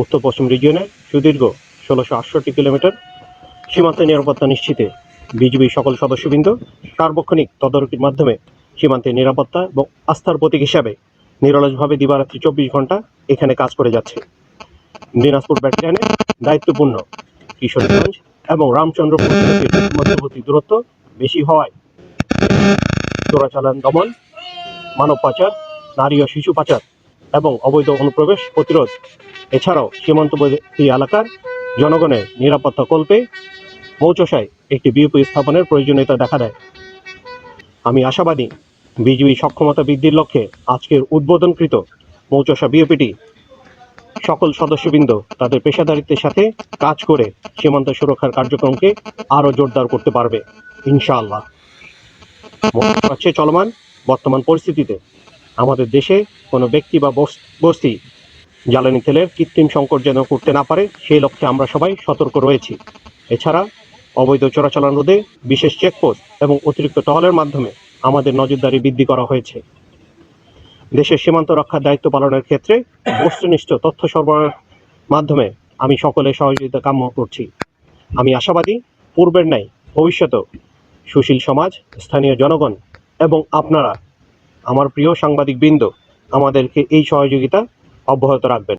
উত্তর পশ্চিম রিজিয়নে সুদীর্ঘ ১৬৬৮ কিলোমিটার সীমান্তে নিরাপত্তা নিশ্চিতে বিজিবি সকল সদস্যবৃন্দ সার্বক্ষণিক তদারকির মাধ্যমে সীমান্তের নিরাপত্তা এবং আস্থার প্রতীক হিসাবে নিরলসভাবে দিবারাত্রি ২৪ ঘন্টা এখানে কাজ করে যাচ্ছে। দিনাজপুর ব্যাটালিয়নের দায়িত্বপূর্ণ কিশোরগঞ্জ এবং রামচন্দ্রপুর মধ্যবর্তী দূরত্ব বেশি হওয়ায় চোরাচালান দমন, মানব পাচার, নারী ও শিশু পাচার এবং অবৈধ অনুপ্রবেশ প্রতিরোধ, এছাড়াও সীমান্তবর্তী এলাকার জনগণের নিরাপত্তা কল্পে মৌচষায় একটি বিওপি স্থাপনের প্রয়োজনীয়তা দেখা দেয়। আমি আশাবাদী বিজিবি সক্ষমতা বৃদ্ধির লক্ষ্যে আজকের উদ্বোধনকৃত মৌচষা বিওপিটি সকল সদস্যবৃন্দ তাদের পেশাদারিত্বের সাথে কাজ করে সীমান্ত সুরক্ষার কার্যক্রমকে আরও জোরদার করতে পারবে ইনশাআল্লাহ। চলমান বর্তমান পরিস্থিতিতে আমাদের দেশে কোনো ব্যক্তি বা বস্তি জ্বালানি তেলের কৃত্রিম সংকট যেন করতে না পারে সেই লক্ষ্যে আমরা সবাই সতর্ক রয়েছি। এছাড়া অবৈধ চোরাচালান রোধে বিশেষ চেকপোস্ট এবং অতিরিক্ত টহলের মাধ্যমে আমাদের নজরদারি বৃদ্ধি করা হয়েছে। দেশের সীমান্ত রক্ষার দায়িত্ব পালনের ক্ষেত্রে বস্তুনিষ্ঠ তথ্য সরবরাহের মাধ্যমে আমি সকলের সহযোগিতা কাম্য করছি। আমি আশাবাদী পূর্বের ন্যায় ভবিষ্যতেও সুশীল সমাজ, স্থানীয় জনগণ এবং আপনারা আমার প্রিয় সাংবাদিকবৃন্দ আমাদেরকে এই সহযোগিতা অব্যাহত রাখবেন।